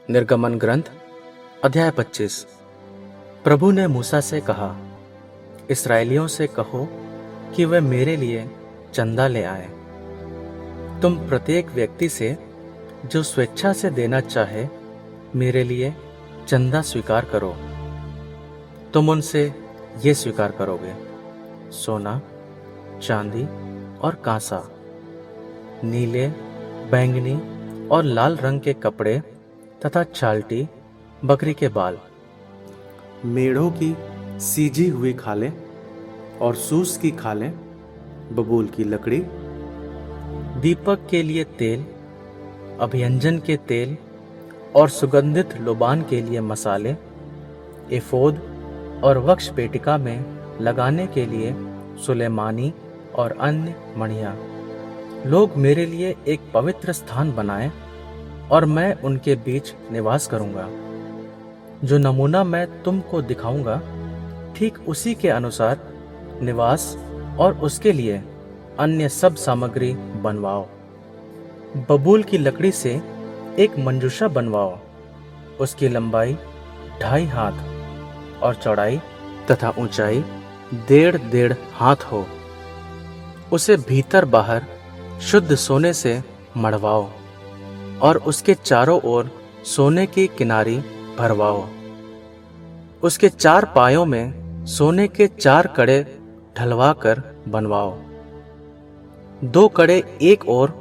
निर्गमन ग्रंथ अध्याय 25। प्रभु ने मूसा से कहा, इस्राएलियों से कहो कि वे मेरे लिए चंदा ले आए। तुम प्रत्येक व्यक्ति से जो स्वेच्छा से देना चाहे मेरे लिए चंदा स्वीकार करो। तुम उनसे ये स्वीकार करोगे, सोना, चांदी और कांसा, नीले, बैंगनी और लाल रंग के कपड़े तथा चालटी, बकरी के बाल, मेढ़ों की सीजी हुई खालें और सूस की खालें, बबूल की लकड़ी, दीपक के लिए तेल, अभियंजन के तेल और सुगंधित लोबान के लिए मसाले, एफोद और वक्ष पेटिका में लगाने के लिए सुलेमानी और अन्य मणियाँ। लोग मेरे लिए एक पवित्र स्थान बनाएं और मैं उनके बीच निवास करूंगा। जो नमूना मैं तुमको दिखाऊंगा, ठीक उसी के अनुसार निवास और उसके लिए अन्य सब सामग्री बनवाओ। बबूल की लकड़ी से एक मंजूषा बनवाओ। उसकी लंबाई 2.5 हाथ और चौड़ाई तथा ऊंचाई 1.5 हाथ हो। उसे भीतर बाहर शुद्ध सोने से मढ़वाओ और उसके चारों ओर सोने की किनारी भरवाओ। उसके 4 पायों में सोने के 4 कड़े ढलवा कर बनवाओ। 2 कड़े एक ओर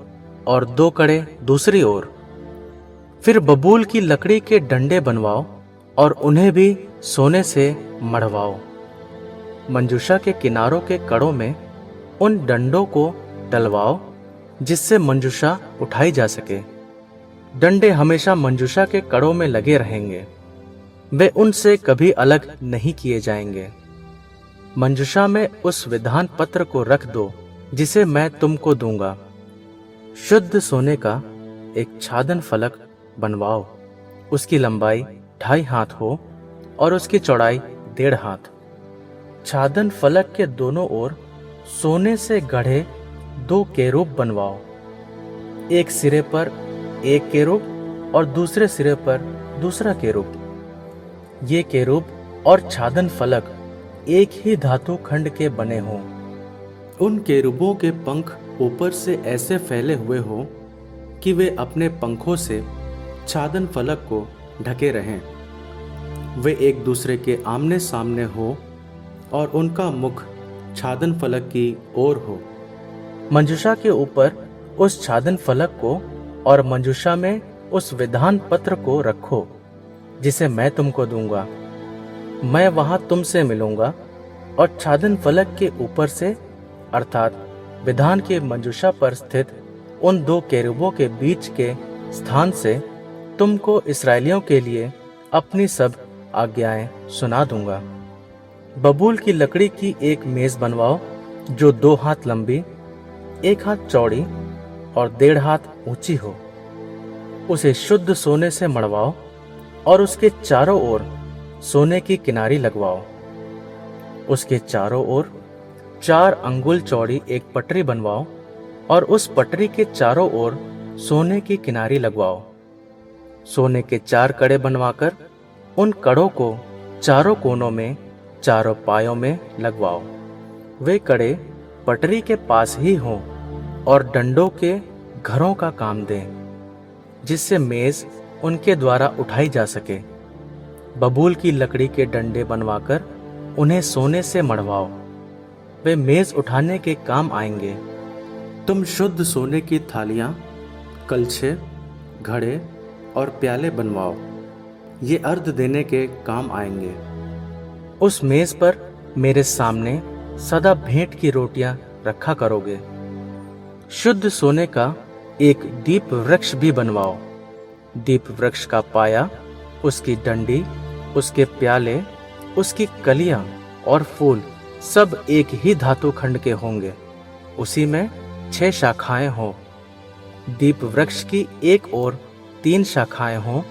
और 2 कड़े दूसरी ओर। फिर बबूल की लकड़ी के डंडे बनवाओ और उन्हें भी सोने से मढ़वाओ। मंजूषा के किनारों के कड़ों में उन डंडों को डलवाओ जिससे मंजूषा उठाई जा सके। डंडे हमेशा मंजूषा के कड़ों में लगे रहेंगे, वे उनसे कभी अलग नहीं किए जाएंगे। मंजूषा में उस विधान पत्र को रख दो जिसे मैं तुमको दूंगा। शुद्ध सोने का एक छादन फलक बनवाओ। उसकी लंबाई 2.5 हाथ हो और उसकी चौड़ाई 1.5 हाथ। छादन फलक के दोनों ओर सोने से गढ़े 2 केरूब बनवाओ। एक सिरे पर एक केरूब और दूसरे सिरे पर दूसरा केरूब। ये केरूब और छादन फलक एक ही धातु खंड के बने हों। उन केरूबों के पंख ऊपर से ऐसे फैले हुए हो कि वे अपने पंखों से छादन फलक को ढके रहें। वे एक दूसरे के आमने सामने हो और उनका मुख छादन फलक की ओर हो। मंजूषा के ऊपर उस छादन फलक को और मंजूषा में उस विधान पत्र को रखो जिसे मैं तुमको दूंगा। मैं वहां तुमसे मिलूंगा और छादन फलक के ऊपर से अर्थात विधान के मंजूषा पर स्थित उन 2 केरूबों के बीच के स्थान से तुमको इस्राएलियों के लिए अपनी सब आज्ञाएं सुना दूंगा। बबूल की लकड़ी की एक मेज बनवाओ जो 2 हाथ लंबी, 1 हाथ चौड़ी और 1.5 हाथ ऊंची हो। उसे शुद्ध सोने से मढ़वाओ और उसके चारों ओर सोने की किनारी लगवाओ। उसके चारों ओर 4 अंगुल चौड़ी एक पटरी बनवाओ और उस पटरी के चारों ओर सोने की किनारी लगवाओ। सोने के 4 कड़े बनवाकर उन कड़ों को चारों कोनों में चारों पायों में लगवाओ। वे कड़े पटरी के पास ही हों और डंडों के घरों का काम दें, जिससे मेज उनके द्वारा उठाई जा सके। बबूल की लकड़ी के डंडे बनवाकर उन्हें सोने से मढ़वाओ, वे मेज उठाने के काम आएंगे। तुम शुद्ध सोने की थालियां, कलछे, घड़े और प्याले बनवाओ, ये अर्घ देने के काम आएंगे। उस मेज पर मेरे सामने सदा भेंट की रोटियां रखा करोगे। शुद्ध सोने का एक दीप वृक्ष भी बनवाओ। दीप वृक्ष का पाया, उसकी डंडी, उसके प्याले, उसकी कलियां और फूल सब एक ही धातु खंड के होंगे। उसी में 6 शाखाएं हों। दीप वृक्ष की एक ओर 3 शाखाएं हों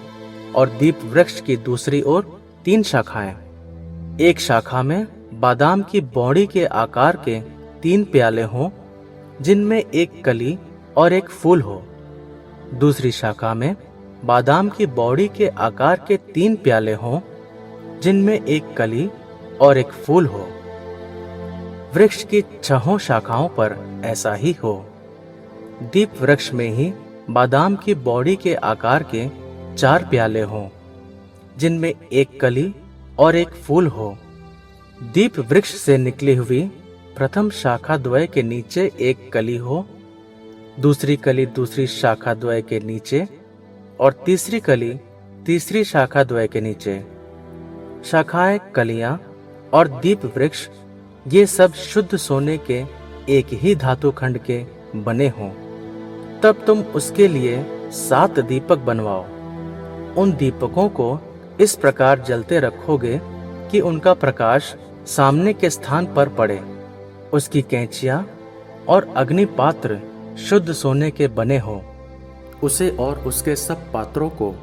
और दीप वृक्ष की दूसरी ओर 3 शाखाएं। एक शाखा में बादाम की बौड़ी के आकार के 3 प्याले हों जिनमें एक कली और एक फूल हो। दूसरी शाखा में बादाम की बौड़ी के आकार के 3 प्याले हों, जिनमें एक कली और एक फूल हो। वृक्ष की 6 शाखाओं पर ऐसा ही हो। दीप वृक्ष में ही बादाम की बौड़ी के आकार के 4 प्याले हों, जिनमें एक कली और एक फूल हो। दीप वृक्ष से निकली हुई प्रथम शाखा द्वय के नीचे एक कली हो, दूसरी कली दूसरी शाखा द्वय के नीचे और तीसरी कली तीसरी शाखा द्वय के नीचे। शाखाएं, कलियां और दीप वृक्ष ये सब शुद्ध सोने के एक ही धातु खंड के बने हों। तब तुम उसके लिए 7 दीपक बनवाओ। उन दीपकों को इस प्रकार जलते रखोगे कि उनका प्रकाश सामने के स्थान पर पड़े। उसकी कैंचियां और अग्निपात्र शुद्ध सोने के बने हों। उसे और उसके सब पात्रों को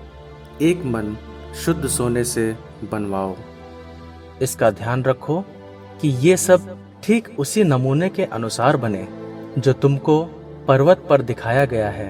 एक मन शुद्ध सोने से बनवाओ। इसका ध्यान रखो कि ये सब ठीक उसी नमूने के अनुसार बने जो तुमको पर्वत पर दिखाया गया है।